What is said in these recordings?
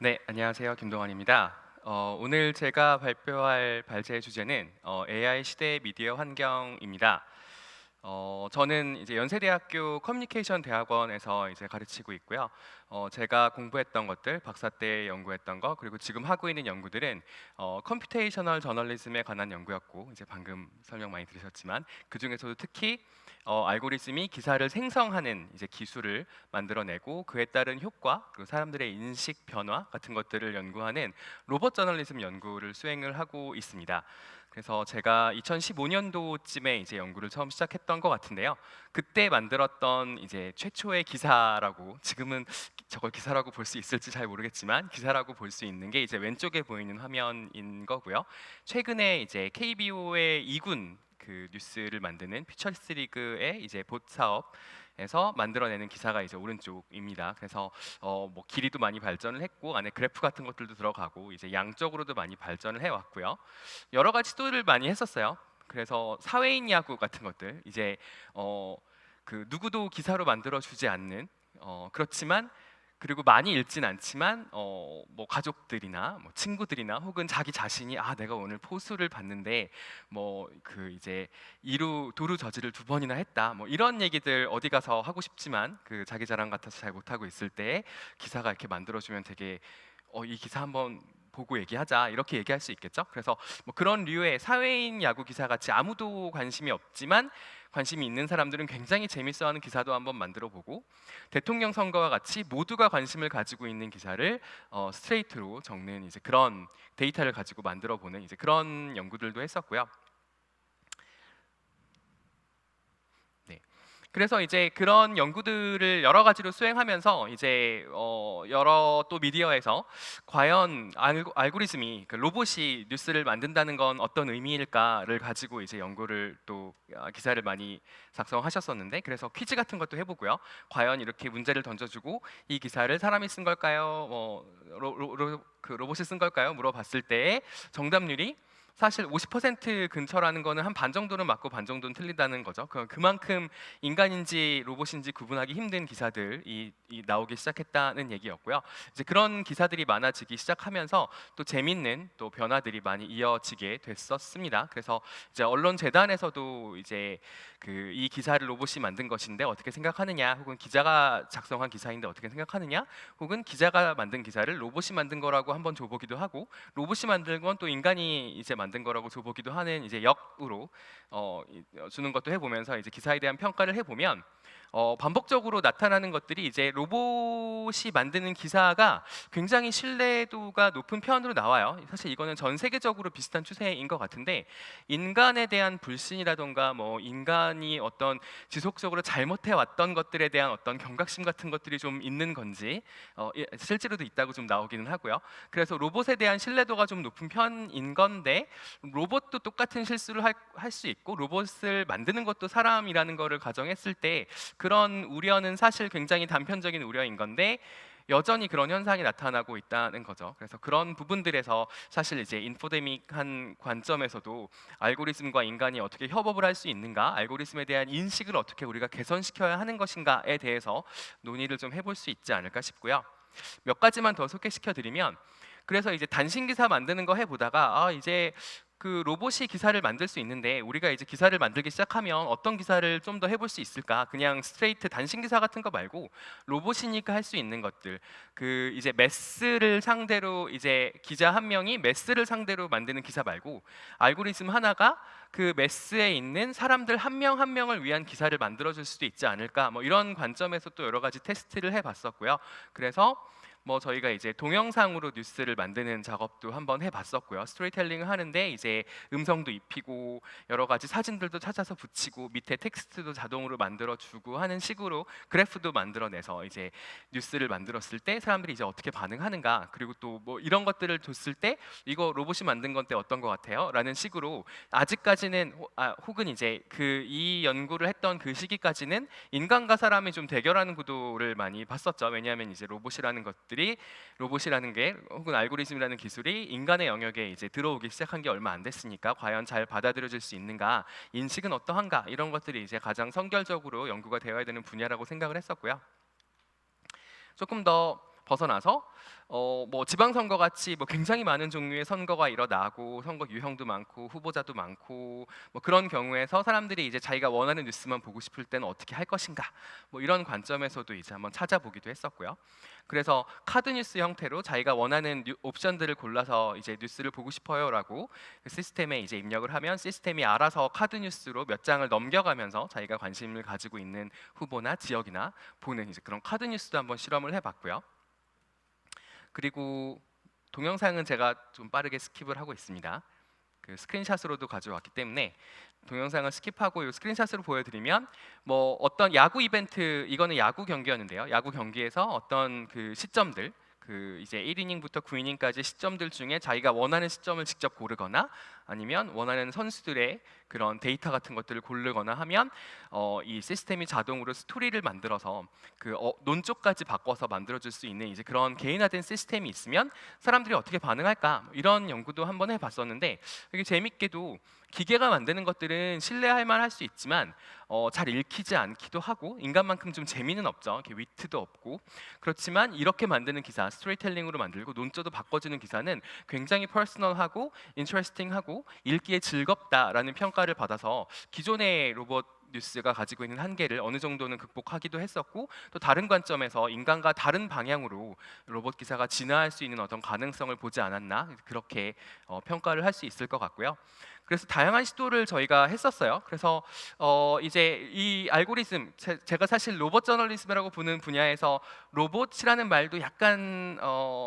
네, 안녕하세요. 김동환입니다. 오늘 제가 발표할 발제의 주제는 AI 시대 미디어 환경입니다. 저는 이제 연세대학교 커뮤니케이션 대학원에서 이제 가르치고 있고요. 제가 공부했던 것들, 박사 때 연구했던 거, 그리고 지금 하고 있는 연구들은 컴퓨테이셔널 저널리즘에 관한 연구였고, 이제 방금 설명 많이 들으셨지만 그 중에서도 특히 알고리즘이 기사를 생성하는 이제 기술을 만들어내고 그에 따른 효과, 그리고 사람들의 인식 변화 같은 것들을 연구하는 로봇 저널리즘 연구를 수행을 하고 있습니다. 그래서 제가 2015년도쯤에 이제 연구를 처음 시작했던 것 같은데요. 그때 만들었던 이제 최초의 기사라고, 지금은 저걸 기사라고 볼 수 있을지 잘 모르겠지만 기사라고 볼 수 있는 게 이제 왼쪽에 보이는 화면인 거고요. 최근에 이제 KBO의 2군 그 뉴스를 만드는 퓨처리스트 리그의 이제 봇 사업에서 만들어내는 기사가 이제 오른쪽입니다. 그래서 뭐 길이도 많이 발전을 했고 안에 그래프 같은 것들도 들어가고 이제 양적으로도 많이 발전을 해왔고요. 여러 가지 시도를 많이 했었어요. 그래서 사회인 야구 같은 것들 이제 어, 그 누구도 기사로 만들어 주지 않는 그렇지만 그리고 많이 읽진 않지만 뭐 가족들이나 뭐 친구들이나 혹은 자기 자신이 내가 오늘 포수를 봤는데 뭐 그 이제 이루 도루 저지를 2번이나 했다 뭐 이런 얘기들 어디 가서 하고 싶지만 그 자기 자랑 같아서 잘 못하고 있을 때 기사가 이렇게 만들어주면 되게 이 기사 한번 보고 얘기하자 이렇게 얘기할 수 있겠죠. 그래서 뭐 그런 류의 사회인 야구 기사 같이 아무도 관심이 없지만 관심이 있는 사람들은 굉장히 재밌어하는 기사도 한번 만들어 보고 대통령 선거와 같이 모두가 관심을 가지고 있는 기사를 스트레이트로 적는 이제 그런 데이터를 가지고 만들어 보는 이제 그런 연구들도 했었고요. 네. 그래서 이제 그런 연구들을 여러 가지로 수행하면서 이제 여러 또 미디어에서 과연 알고리즘이 그 로봇이 뉴스를 만든다는 건 어떤 의미일까를 가지고 이제 연구를 또 기사를 많이 작성하셨었는데 그래서 퀴즈 같은 것도 해보고요. 과연 이렇게 문제를 던져주고 이 기사를 사람이 쓴 걸까요? 그 로봇이 쓴 걸까요? 물어봤을 때 정답률이 사실 50% 근처라는 거는 한 반 정도는 맞고 반 정도는 틀린다는 거죠. 그만큼 인간인지 로봇인지 구분하기 힘든 기사들이 나오기 시작했다는 얘기였고요. 이제 그런 기사들이 많아지기 시작하면서 또 재밌는 또 변화들이 많이 이어지게 됐었습니다. 그래서 이제 언론 재단에서도 이제 그 이 기사를 로봇이 만든 것인데 어떻게 생각하느냐, 혹은 기자가 작성한 기사인데 어떻게 생각하느냐, 혹은 기자가 만든 기사를 로봇이 만든 거라고 한번 줘보기도 하고 로봇이 만든 건 또 인간이 이제 만든 거라고 줘보기도 하는 이제 역으로 주는 것도 해보면서 이제 기사에 대한 평가를 해보면 반복적으로 나타나는 것들이 이제 로봇이 만드는 기사가 굉장히 신뢰도가 높은 편으로 나와요. 사실 이거는 전 세계적으로 비슷한 추세인 것 같은데 인간에 대한 불신이라던가 뭐 인간이 어떤 지속적으로 잘못해 왔던 것들에 대한 어떤 경각심 같은 것들이 좀 있는 건지 실제로도 있다고 좀 나오기는 하고요. 그래서 로봇에 대한 신뢰도가 좀 높은 편인 건데 로봇도 똑같은 실수를 할 수 있고 로봇을 만드는 것도 사람이라는 거를 가정했을 때 그런 우려는 사실 굉장히 단편적인 우려인 건데 여전히 그런 현상이 나타나고 있다는 거죠. 그래서 그런 부분들에서 사실 이제 인포데믹한 관점에서도 알고리즘과 인간이 어떻게 협업을 할 수 있는가, 알고리즘에 대한 인식을 어떻게 우리가 개선시켜야 하는 것인가에 대해서 논의를 좀 해볼 수 있지 않을까 싶고요. 몇 가지만 더 소개시켜 드리면 그래서 이제 단신 기사 만드는 거 해보다가 이제 그 로봇이 기사를 만들 수 있는데 우리가 이제 기사를 만들기 시작하면 어떤 기사를 좀 더 해볼 수 있을까? 그냥 스트레이트 단신 기사 같은 거 말고 로봇이니까 할 수 있는 것들. 그 이제 매스를 상대로 이제 기자 한 명이 매스를 상대로 만드는 기사 말고 알고리즘 하나가 그 매스에 있는 사람들 한 명 한 명을 위한 기사를 만들어 줄 수도 있지 않을까? 뭐 이런 관점에서 또 여러 가지 테스트를 해 봤었고요. 그래서 뭐 저희가 이제 동영상으로 뉴스를 만드는 작업도 한번 해봤었고요. 스토리텔링을 하는데 이제 음성도 입히고 여러 가지 사진들도 찾아서 붙이고 밑에 텍스트도 자동으로 만들어주고 하는 식으로 그래프도 만들어내서 이제 뉴스를 만들었을 때 사람들이 이제 어떻게 반응하는가 그리고 또 뭐 이런 것들을 줬을 때 이거 로봇이 만든 건데 어떤 것 같아요? 라는 식으로 아직까지는 혹은 이제 그 이 연구를 했던 그 시기까지는 인간과 사람이 좀 대결하는 구도를 많이 봤었죠. 왜냐하면 이제 로봇이라는 게 혹은 알고리즘이라는 기술이 인간의 영역에 이제 들어오기 시작한 게 얼마 안 됐으니까 과연 잘 받아들여질 수 있는가, 인식은 어떠한가 이런 것들이 이제 가장 선결적으로 연구가 되어야 되는 분야라고 생각을 했었고요. 조금 더 벗어나서 뭐 지방선거 같이 뭐 굉장히 많은 종류의 선거가 일어나고 선거 유형도 많고 후보자도 많고 뭐 그런 경우에서 사람들이 이제 자기가 원하는 뉴스만 보고 싶을 때는 어떻게 할 것인가 뭐 이런 관점에서도 이제 한번 찾아보기도 했었고요. 그래서 카드 뉴스 형태로 자기가 원하는 옵션들을 골라서 이제 뉴스를 보고 싶어요라고 그 시스템에 이제 입력을 하면 시스템이 알아서 카드 뉴스로 몇 장을 넘겨가면서 자기가 관심을 가지고 있는 후보나 지역이나 보는 이제 그런 카드 뉴스도 한번 실험을 해봤고요. 그리고 동영상은 제가 좀 빠르게 스킵을 하고 있습니다. 그 스크린샷으로도 가져왔기 때문에 동영상을 스킵하고 이 스크린샷으로 보여드리면 뭐 어떤 야구 이벤트, 이거는 야구 경기였는데요. 야구 경기에서 어떤 그 시점들, 그 이제 1이닝부터 9이닝까지 시점들 중에 자기가 원하는 시점을 직접 고르거나 아니면 원하는 선수들의 그런 데이터 같은 것들을 고르거나 하면 이 시스템이 자동으로 스토리를 만들어서 그 논조까지 바꿔서 만들어줄 수 있는 이제 그런 개인화된 시스템이 있으면 사람들이 어떻게 반응할까 이런 연구도 한번 해봤었는데 되게 재밌게도 기계가 만드는 것들은 신뢰할 만할 수 있지만 잘 읽히지 않기도 하고 인간만큼 좀 재미는 없죠. 이렇게 위트도 없고 그렇지만 이렇게 만드는 기사, 스토리텔링으로 만들고 논조도 바꿔주는 기사는 굉장히 퍼스널하고 인터레스팅하고 읽기에 즐겁다라는 평가를 받아서 기존의 로봇 뉴스가 가지고 있는 한계를 어느 정도는 극복하기도 했었고 또 다른 관점에서 인간과 다른 방향으로 로봇 기사가 진화할 수 있는 어떤 가능성을 보지 않았나 그렇게 평가를 할 수 있을 것 같고요. 그래서 다양한 시도를 저희가 했었어요. 그래서 이제 이 알고리즘 제가 사실 로봇 저널리즘이라고 보는 분야에서 로봇이라는 말도 약간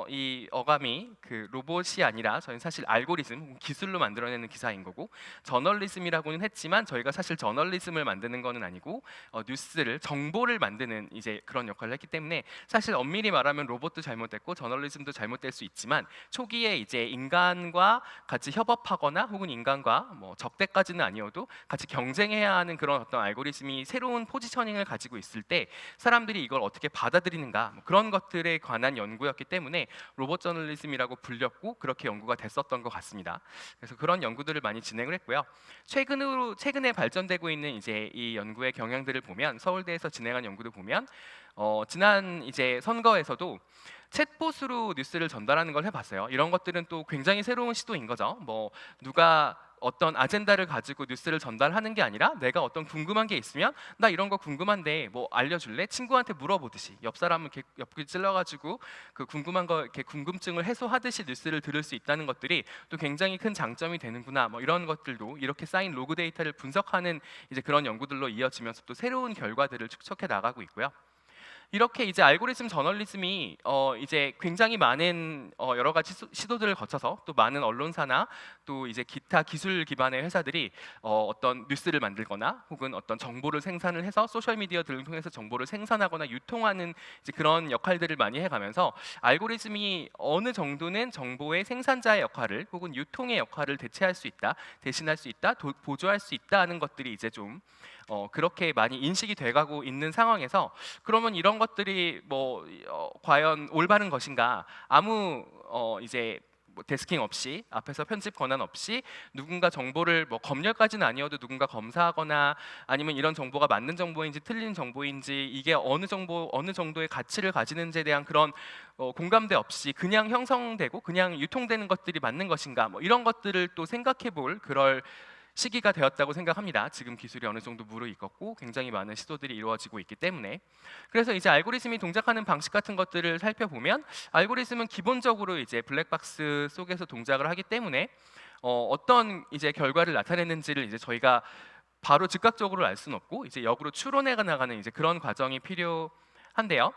이 어감이 그 로봇이 아니라 저희는 사실 알고리즘 기술로 만들어내는 기사인 거고 저널리즘이라고는 했지만 저희가 사실 저널리즘을 만드는 거는 아니고 뉴스를 정보를 만드는 이제 그런 역할을 했기 때문에 사실 엄밀히 말하면 로봇도 잘못됐고 저널리즘도 잘못될 수 있지만 초기에 이제 인간과 같이 협업하거나 혹은 인간과 뭐 적대까지는 아니어도 같이 경쟁해야 하는 그런 어떤 알고리즘이 새로운 포지셔닝을 가지고 있을 때 사람들이 이걸 어떻게 받아들이는가 뭐 그런 것들에 관한 연구였기 때문에 로봇 저널리즘이라고 불렸고 그렇게 연구가 됐었던 것 같습니다. 그래서 그런 연구들을 많이 진행을 했고요. 최근에 발전되고 있는 이제 이 연구의 경향들을 보면 서울대에서 진행한 연구를 보면 지난 이제 선거에서도 챗봇으로 뉴스를 전달하는 걸 해봤어요. 이런 것들은 또 굉장히 새로운 시도인 거죠. 뭐 누가 어떤 아젠다를 가지고 뉴스를 전달하는 게 아니라 내가 어떤 궁금한 게 있으면 나 이런 거 궁금한데 뭐 알려줄래? 친구한테 물어보듯이 옆 사람을 이렇게 옆구리 찔러가지고 그 궁금한 거 이렇게 궁금증을 해소하듯이 뉴스를 들을 수 있다는 것들이 또 굉장히 큰 장점이 되는구나. 뭐 이런 것들도 이렇게 쌓인 로그 데이터를 분석하는 이제 그런 연구들로 이어지면서 또 새로운 결과들을 축적해 나가고 있고요. 이렇게 이제 알고리즘 저널리즘이 이제 굉장히 많은 여러 가지 시도들을 거쳐서 또 많은 언론사나 또 이제 기타 기술 기반의 회사들이 어떤 뉴스를 만들거나 혹은 어떤 정보를 생산을 해서 소셜 미디어들을 통해서 정보를 생산하거나 유통하는 이제 그런 역할들을 많이 해가면서 알고리즘이 어느 정도는 정보의 생산자의 역할을 혹은 유통의 역할을 대체할 수 있다, 대신할 수 있다, 보조할 수 있다는 것들이 이제 좀 그렇게 많이 인식이 돼가고 있는 상황에서 그러면 이런 것들이 뭐 과연 올바른 것인가? 아무 이제 뭐 데스킹 없이 앞에서 편집 권한 없이 누군가 정보를 뭐 검열까지는 아니어도 누군가 검사하거나 아니면 이런 정보가 맞는 정보인지 틀린 정보인지 이게 어느 정도의 가치를 가지는지에 대한 그런 공감대 없이 그냥 형성되고 그냥 유통되는 것들이 맞는 것인가? 뭐 이런 것들을 또 생각해볼 그럴 시기가 되었다고 생각합니다. 지금 기술이 어느 정도 무르익었고 굉장히 많은 시도들이 이루어지고 있기 때문에 그래서 이제 알고리즘이 동작하는 방식 같은 것들을 살펴보면 알고리즘은 기본적으로 이제 블랙박스 속에서 동작을 하기 때문에 어떤 이제 결과를 나타내는지를 이제 저희가 바로 즉각적으로 알 수는 없고 이제 역으로 추론해 나가는 이제 그런 과정이 필요한데요.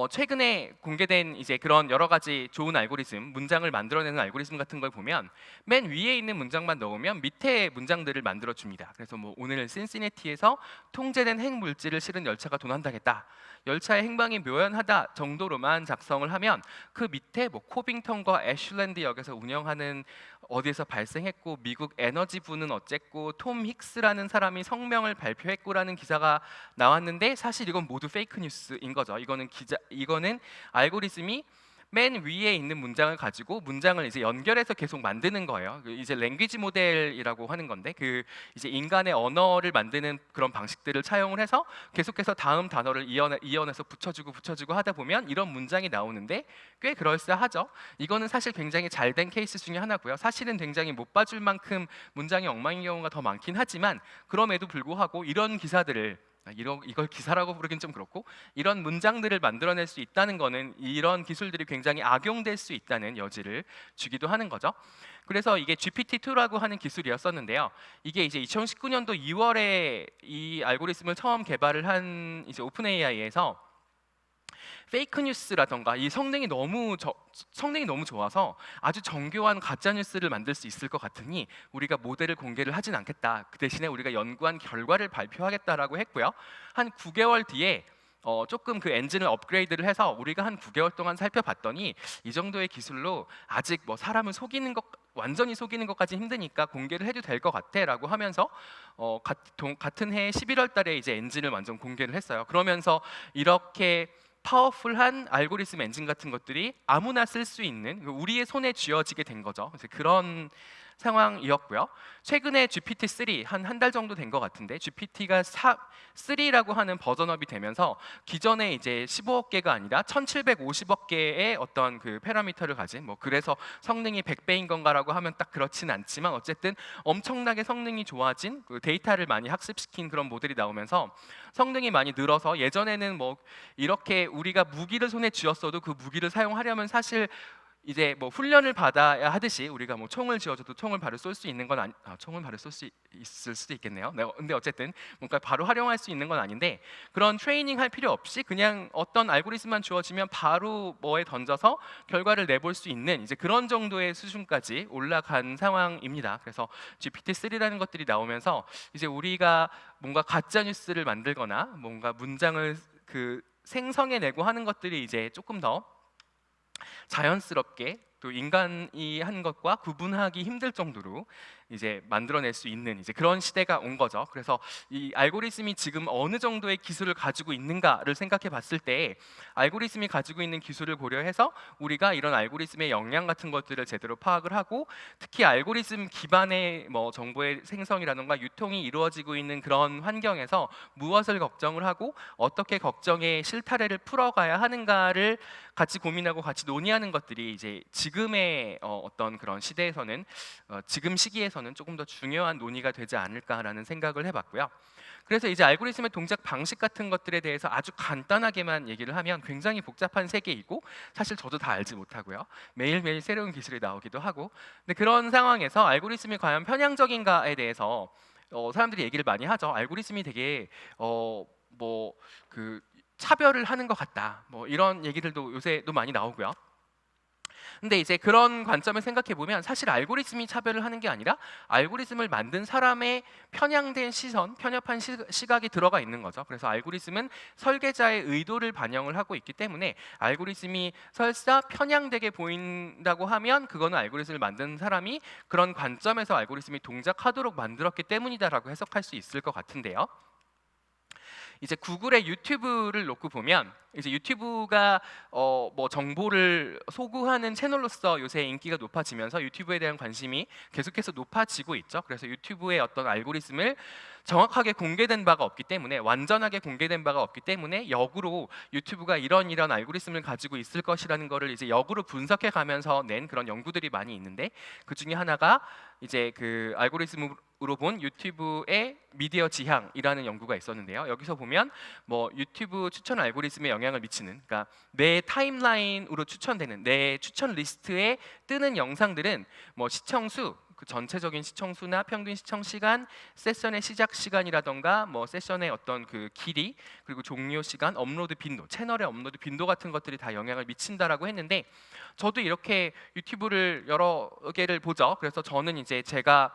최근에 공개된 이제 그런 여러 가지 좋은 알고리즘, 문장을 만들어내는 알고리즘 같은 걸 보면 맨 위에 있는 문장만 넣으면 밑에 문장들을 만들어 줍니다. 그래서 뭐 오늘 신시내티에서 통제된 핵 물질을 실은 열차가 도난당했다. 열차의 행방이 묘연하다 정도로만 작성을 하면 그 밑에 뭐 코빙턴과 애슐랜드 역에서 운영하는 어디에서 발생했고 미국 에너지부는 어쨌고 톰 힉스라는 사람이 성명을 발표했고라는 기사가 나왔는데 사실 이건 모두 페이크 뉴스인 거죠. 이거는 알고리즘이 맨 위에 있는 문장을 가지고 문장을 이제 연결해서 계속 만드는 거예요. 이제 랭귀지 모델이라고 하는 건데 그 이제 인간의 언어를 만드는 그런 방식들을 차용을 해서 계속해서 다음 단어를 이어내서 붙여주고 하다 보면 이런 문장이 나오는데 꽤 그럴싸하죠. 이거는 사실 굉장히 잘 된 케이스 중에 하나고요. 사실은 굉장히 못 봐줄 만큼 문장이 엉망인 경우가 더 많긴 하지만 그럼에도 불구하고 이런 기사들을 이걸 기사라고 부르긴 좀 그렇고 이런 문장들을 만들어낼 수 있다는 거는 이런 기술들이 굉장히 악용될 수 있다는 여지를 주기도 하는 거죠. 그래서 이게 GPT-2라고 하는 기술이었었는데요. 이게 이제 2019년도 2월에 이 알고리즘을 처음 개발을 한 이제 오픈 AI에서 페이크 뉴스라던가 이 성능이 너무 좋아서 아주 정교한 가짜 뉴스를 만들 수 있을 것 같으니 우리가 모델을 공개를 하진 않겠다. 그 대신에 우리가 연구한 결과를 발표하겠다라고 했고요. 한 9개월 뒤에 조금 그 엔진을 업그레이드를 해서 우리가 한 9개월 동안 살펴봤더니 이 정도의 기술로 아직 뭐 사람을 완전히 속이는 것까지 힘드니까 공개를 해도 될 것 같아라고 하면서 같은 해 11월 달에 이제 엔진을 완전 공개를 했어요. 그러면서 이렇게 파워풀한 알고리즘 엔진 같은 것들이 아무나 쓸 수 있는 우리의 손에 쥐어지게 된 거죠. 그래서 그런 상황이었고요. 최근에 GPT-3 한 달 정도 된 것 같은데 GPT가 3라고 하는 버전업이 되면서 기존에 이제 15억 개가 아니라 1,750억 개의 어떤 그 파라미터를 가진 뭐 그래서 성능이 100배인 건가라고 하면 딱 그렇진 않지만 어쨌든 엄청나게 성능이 좋아진 그 데이터를 많이 학습시킨 그런 모델이 나오면서 성능이 많이 늘어서 예전에는 뭐 이렇게 우리가 무기를 손에 쥐었어도 그 무기를 사용하려면 사실 이제 뭐 훈련을 받아야 하듯이 우리가 뭐 총을 쥐어줘도 총을 바로 쏠 수 있는 건 총을 바로 쏠 수 있을 수도 있겠네요. 네, 근데 어쨌든 뭔가 바로 활용할 수 있는 건 아닌데 그런 트레이닝 할 필요 없이 그냥 어떤 알고리즘만 주어지면 바로 뭐에 던져서 결과를 내볼 수 있는 이제 그런 정도의 수준까지 올라간 상황입니다. 그래서 GPT-3라는 것들이 나오면서 이제 우리가 뭔가 가짜 뉴스를 만들거나 뭔가 문장을 그 생성해내고 하는 것들이 이제 조금 더 자연스럽게 또 인간이 한 것과 구분하기 힘들 정도로 이제 만들어낼 수 있는 이제 그런 시대가 온 거죠. 그래서 이 알고리즘이 지금 어느 정도의 기술을 가지고 있는가를 생각해 봤을 때 알고리즘이 가지고 있는 기술을 고려해서 우리가 이런 알고리즘의 역량 같은 것들을 제대로 파악을 하고 특히 알고리즘 기반의 뭐 정보의 생성이라든가 유통이 이루어지고 있는 그런 환경에서 무엇을 걱정을 하고 어떻게 걱정의 실타래를 풀어가야 하는가를 같이 고민하고 같이 논의하는 것들이 이제 지금의 어떤 그런 시대에서는 지금 시기에서는 조금 더 중요한 논의가 되지 않을까라는 생각을 해봤고요. 그래서 이제 알고리즘의 동작 방식 같은 것들에 대해서 아주 간단하게만 얘기를 하면 굉장히 복잡한 세계이고 사실 저도 다 알지 못하고요. 매일매일 새로운 기술이 나오기도 하고 근데 그런 상황에서 알고리즘이 과연 편향적인가에 대해서 사람들이 얘기를 많이 하죠. 알고리즘이 되게 뭐 그 차별을 하는 것 같다. 뭐 이런 얘기들도 요새도 많이 나오고요. 근데 이제 그런 관점을 생각해 보면 사실 알고리즘이 차별을 하는 게 아니라 알고리즘을 만든 사람의 편향된 시선, 편협한 시각이 들어가 있는 거죠. 그래서 알고리즘은 설계자의 의도를 반영을 하고 있기 때문에 알고리즘이 설사 편향되게 보인다고 하면 그거는 알고리즘을 만든 사람이 그런 관점에서 알고리즘이 동작하도록 만들었기 때문이다라고 해석할 수 있을 것 같은데요. 이제 구글의 유튜브를 놓고 보면 이제 유튜브가 뭐 정보를 소구하는 채널로서 요새 인기가 높아지면서 유튜브에 대한 관심이 계속해서 높아지고 있죠. 그래서 유튜브의 어떤 알고리즘을 정확하게 공개된 바가 없기 때문에 완전하게 공개된 바가 없기 때문에 역으로 유튜브가 이런 알고리즘을 가지고 있을 것이라는 거를 이제 역으로 분석해 가면서 낸 그런 연구들이 많이 있는데 그 중에 하나가 이제 그 알고리즘으로 본 유튜브의 미디어 지향이라는 연구가 있었는데요. 여기서 보면 뭐 유튜브 추천 알고리즘에 영향을 미치는, 그러니까 내 타임라인으로 추천되는 내 추천 리스트에 뜨는 영상들은 뭐 시청수, 그 전체적인 시청수나 평균 시청 시간, 세션의 시작 시간이라던가 뭐 세션의 어떤 그 길이, 그리고 종료 시간, 업로드 빈도, 채널의 업로드 빈도 같은 것들이 다 영향을 미친다라고 했는데 저도 이렇게 유튜브를 여러 개를 보죠. 그래서 저는 이제 제가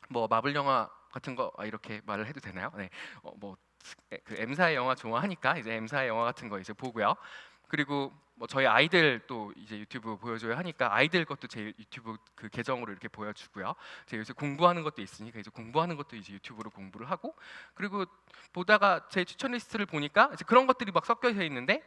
뭐 마블 영화 같은 거 이렇게 말을 해도 되나요? 네. 뭐 그 M사의 영화 좋아하니까 이제 M사의 영화 같은 거 이제 보고요. 그리고 뭐 저희 아이들 또 이제 유튜브 보여줘야 하니까 아이들 것도 제 유튜브 그 계정으로 이렇게 보여주고요. 제가 요새 공부하는 것도 있으니까 이제 공부하는 것도 이제 유튜브로 공부를 하고 그리고 보다가 제 추천 리스트를 보니까 이제 그런 것들이 막 섞여져 있는데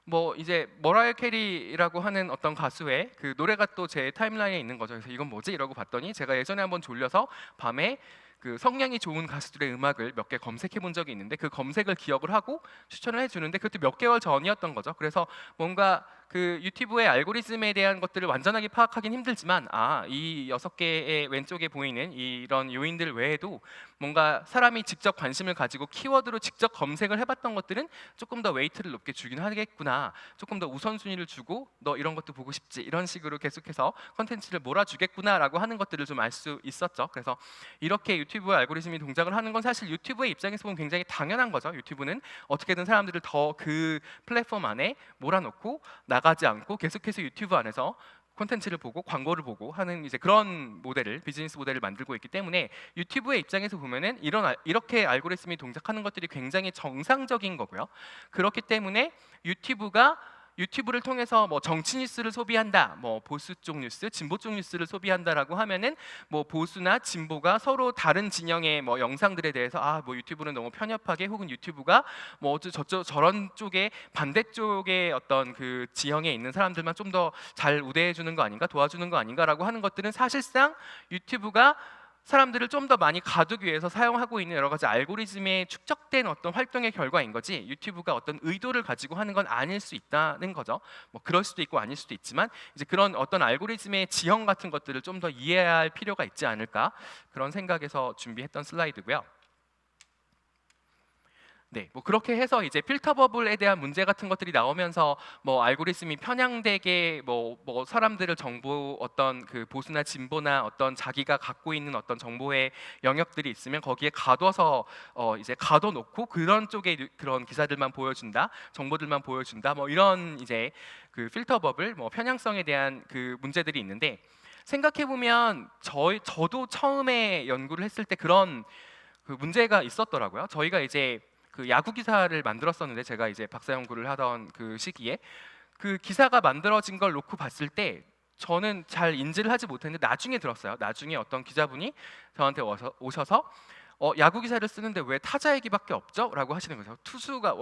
뭐 이제 머라이어 캐리라고 하는 어떤 가수의 그 노래가 또 제 타임라인에 있는 거죠. 그래서 이건 뭐지? 이러고 봤더니 제가 예전에 한번 졸려서 밤에 그 성량이 좋은 가수들의 음악을 몇 개 검색해 본 적이 있는데 그 검색을 기억을 하고 추천을 해주는데 그것도 몇 개월 전이었던 거죠. 그래서 뭔가 그 유튜브의 알고리즘에 대한 것들을 완전하게 파악하긴 힘들지만 이 6개의 왼쪽에 보이는 이런 요인들 외에도 뭔가 사람이 직접 관심을 가지고 키워드로 직접 검색을 해봤던 것들은 조금 더 웨이트를 높게 주긴 하겠구나, 조금 더 우선순위를 주고 너 이런 것도 보고 싶지, 이런 식으로 계속해서 컨텐츠를 몰아주겠구나라고 하는 것들을 좀 알 수 있었죠. 그래서 이렇게 유튜브 알고리즘이 동작을 하는 건 사실 유튜브의 입장에서 보면 굉장히 당연한 거죠. 유튜브는 어떻게든 사람들을 더 그 플랫폼 안에 몰아넣고 나가지 않고 계속해서 유튜브 안에서 콘텐츠를 보고 광고를 보고 하는 이제 그런 모델을, 비즈니스 모델을 만들고 있기 때문에 유튜브의 입장에서 보면은 이렇게 알고리즘이 동작하는 것들이 굉장히 정상적인 거고요. 그렇기 때문에 유튜브를 통해서 뭐 정치 뉴스를 소비한다, 뭐 보수 쪽 뉴스, 진보 쪽 뉴스를 소비한다라고 하면은 뭐 보수나 진보가 서로 다른 진영의 뭐 영상들에 대해서 뭐 유튜브는 너무 편협하게, 혹은 유튜브가 뭐 저런 쪽에 반대쪽의 어떤 그 지형에 있는 사람들만 좀 더 잘 우대해 주는 거 아닌가, 도와주는 거 아닌가라고 하는 것들은 사실상 유튜브가 사람들을 좀 더 많이 가두기 위해서 사용하고 있는 여러 가지 알고리즘에 축적된 어떤 활동의 결과인 거지, 유튜브가 어떤 의도를 가지고 하는 건 아닐 수 있다는 거죠. 뭐 그럴 수도 있고 아닐 수도 있지만 이제 그런 어떤 알고리즘의 지형 같은 것들을 좀 더 이해해야 할 필요가 있지 않을까, 그런 생각에서 준비했던 슬라이드고요. 네, 뭐 그렇게 해서 이제 필터 버블에 대한 문제 같은 것들이 나오면서 뭐 알고리즘이 편향되게 뭐 사람들을 정보, 어떤 그 보수나 진보나 어떤 자기가 갖고 있는 어떤 정보의 영역들이 있으면 거기에 가둬서 이제 가둬놓고 그런 쪽에 그런 기사들만 보여준다, 정보들만 보여준다, 뭐 이런 이제 그 필터 버블, 뭐 편향성에 대한 그 문제들이 있는데, 생각해 보면 저도 처음에 연구를 했을 때 그런 그 문제가 있었더라고요. 저희가 이제 그 야구 기사를 만들었었는데, 제가 이제 박사 연구를 하던 그 시기에 그 기사가 만들어진 걸 놓고 봤을 때 저는 잘 인지를 하지 못했는데 나중에 들었어요. 나중에 어떤 기자분이 저한테 오셔서 야구 기사를 쓰는데 왜 타자 얘기밖에 없죠? 라고 하시는 거죠. 투수가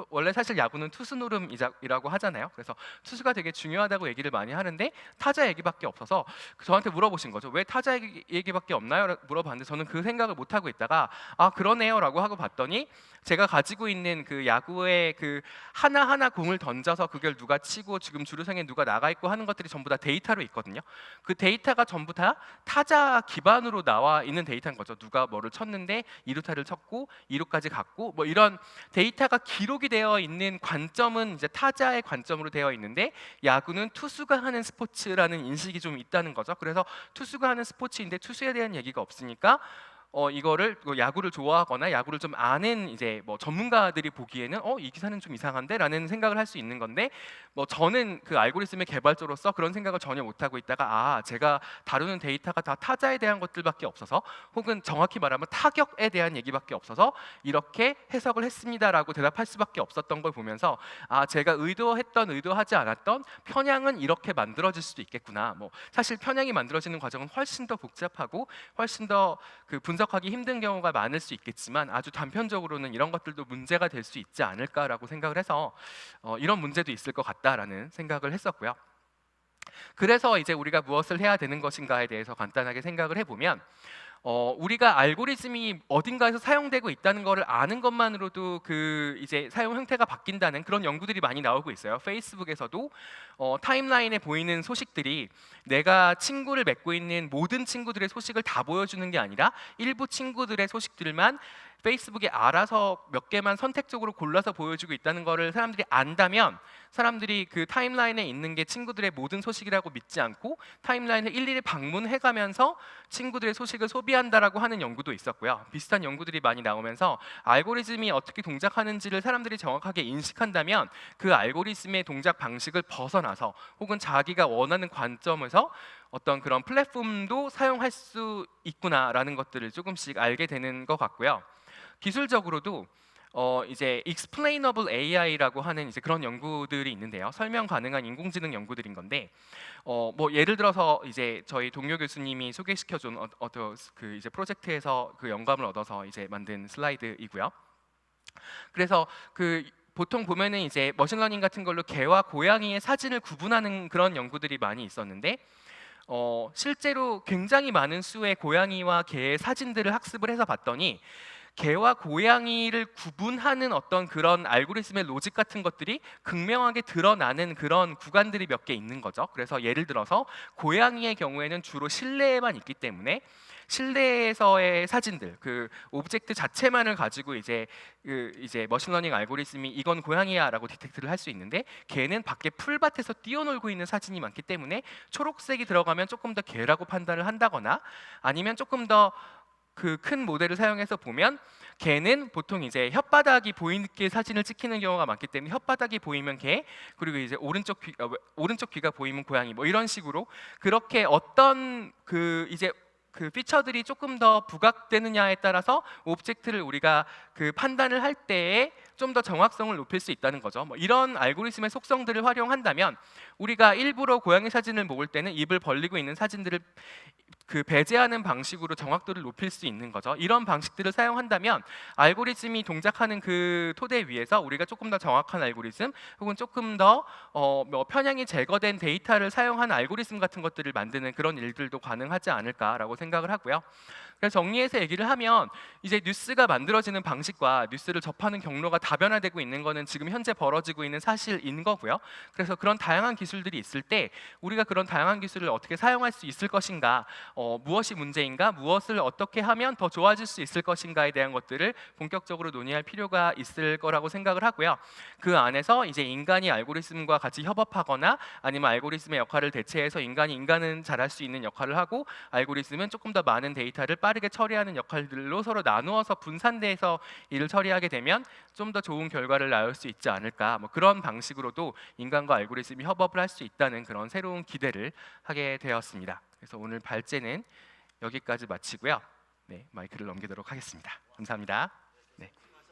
원래 사실 야구는 투수 노름이라고 하잖아요. 그래서 투수가 되게 중요하다고 얘기를 많이 하는데 타자 얘기밖에 없어서 저한테 물어보신 거죠. 왜 타자 얘기밖에 없나요? 물어봤는데 저는 그 생각을 못 하고 있다가 그러네요라고 하고 봤더니 제가 가지고 있는 그 야구의 그 하나하나 공을 던져서 그걸 누가 치고 지금 주루생에 누가 나가 있고 하는 것들이 전부 다 데이터로 있거든요. 그 데이터가 전부 다 타자 기반으로 나와 있는 데이터인 거죠. 누가 뭐를 쳤는데 2루타를 쳤고 2루까지 갔고, 뭐 이런 데이터가 기록이 되어 있는 관점은 이제 타자의 관점으로 되어 있는데, 야구는 투수가 하는 스포츠라는 인식이 좀 있다는 거죠. 그래서 투수가 하는 스포츠인데 투수에 대한 얘기가 없으니까 이거를 야구를 좋아하거나 야구를 좀 아는 이제 뭐 전문가들이 보기에는 이 기사는 좀 이상한데라는 생각을 할 수 있는 건데, 뭐 저는 그 알고리즘의 개발자로서 그런 생각을 전혀 못 하고 있다가 제가 다루는 데이터가 다 타자에 대한 것들밖에 없어서, 혹은 정확히 말하면 타격에 대한 얘기밖에 없어서 이렇게 해석을 했습니다라고 대답할 수밖에 없었던 걸 보면서 제가 의도하지 않았던 편향은 이렇게 만들어질 수도 있겠구나. 뭐 사실 편향이 만들어지는 과정은 훨씬 더 복잡하고 훨씬 더 그 분석하기 힘든 경우가 많을 수 있겠지만 아주 단편적으로는 이런 것들도 문제가 될 수 있지 않을까라고 생각을 해서 이런 문제도 있을 것 같다라는 생각을 했었고요. 그래서 이제 우리가 무엇을 해야 되는 것인가에 대해서 간단하게 생각을 해보면, 우리가 알고리즘이 어딘가에서 사용되고 있다는 것을 아는 것만으로도 그 이제 사용 형태가 바뀐다는 그런 연구들이 많이 나오고 있어요. 페이스북에서도 타임라인에 보이는 소식들이 내가 친구를 맺고 있는 모든 친구들의 소식을 다 보여주는 게 아니라 일부 친구들의 소식들만 페이스북에 알아서 몇 개만 선택적으로 골라서 보여주고 있다는 것을 사람들이 안다면, 사람들이 그 타임라인에 있는 게 친구들의 모든 소식이라고 믿지 않고 타임라인을 일일이 방문해가면서 친구들의 소식을 소비한다라고 하는 연구도 있었고요. 비슷한 연구들이 많이 나오면서 알고리즘이 어떻게 동작하는지를 사람들이 정확하게 인식한다면 그 알고리즘의 동작 방식을 벗어나서 혹은 자기가 원하는 관점에서 어떤 그런 플랫폼도 사용할 수 있구나라는 것들을 조금씩 알게 되는 것 같고요. 기술적으로도 이제 explainable AI라고 하는 이제 그런 연구들이 있는데요. 설명 가능한 인공지능 연구들인 건데, 뭐 예를 들어서 이제 저희 동료 교수님이 소개시켜준 그 이제 프로젝트에서 그 영감을 얻어서 이제 만든 슬라이드이고요. 그래서 그 보통 보면은 이제 머신러닝 같은 걸로 개와 고양이의 사진을 구분하는 그런 연구들이 많이 있었는데 실제로 굉장히 많은 수의 고양이와 개의 사진들을 학습을 해서 봤더니 개와 고양이를 구분하는 어떤 그런 알고리즘의 로직 같은 것들이 극명하게 드러나는 그런 구간들이 몇 개 있는 거죠. 그래서 예를 들어서 고양이의 경우에는 주로 실내에만 있기 때문에 실내에서의 사진들, 그 오브젝트 자체만을 가지고 이제 머신러닝 알고리즘이 이건 고양이야라고 디텍트를 할 수 있는데, 개는 밖에 풀밭에서 뛰어놀고 있는 사진이 많기 때문에 초록색이 들어가면 조금 더 개라고 판단을 한다거나, 아니면 조금 더 그 큰 모델을 사용해서 보면 개는 보통 이제 혓바닥이 보이게 사진을 찍히는 경우가 많기 때문에 혓바닥이 보이면 개, 그리고 이제 오른쪽 귀가 보이면 고양이, 뭐 이런 식으로 그렇게 어떤 그 이제 그 피처들이 조금 더 부각되느냐에 따라서 오브젝트를 우리가 그 판단을 할 때에 좀 더 정확성을 높일 수 있다는 거죠. 뭐 이런 알고리즘의 속성들을 활용한다면 우리가 일부러 고양이 사진을 모을 때는 입을 벌리고 있는 사진들을 그 배제하는 방식으로 정확도를 높일 수 있는 거죠. 이런 방식들을 사용한다면 알고리즘이 동작하는 그 토대 위에서 우리가 조금 더 정확한 알고리즘, 혹은 조금 더 뭐 편향이 제거된 데이터를 사용한 알고리즘 같은 것들을 만드는 그런 일들도 가능하지 않을까라고 생각을 하고요. 그래서 정리해서 얘기를 하면 이제 뉴스가 만들어지는 방식과 뉴스를 접하는 경로가 다변화되고 있는 거는 지금 현재 벌어지고 있는 사실인 거고요. 그래서 그런 다양한 기술들이 있을 때 우리가 그런 다양한 기술을 어떻게 사용할 수 있을 것인가, 무엇이 문제인가, 무엇을 어떻게 하면 더 좋아질 수 있을 것인가에 대한 것들을 본격적으로 논의할 필요가 있을 거라고 생각을 하고요. 그 안에서 이제 인간이 알고리즘과 같이 협업하거나, 아니면 알고리즘의 역할을 대체해서 인간은 잘할 수 있는 역할을 하고, 알고리즘은 조금 더 많은 데이터를 빠르게 처리하는 역할들로 서로 나누어서 분산돼서 일을 처리하게 되면 좀 더 좋은 결과를 낳을 수 있지 않을까, 뭐 그런 방식으로도 인간과 알고리즘이 협업을 할 수 있다는 그런 새로운 기대를 하게 되었습니다. 그래서 오늘 발제는 여기까지 마치고요. 네, 마이크를 넘기도록 하겠습니다. 감사합니다. 네.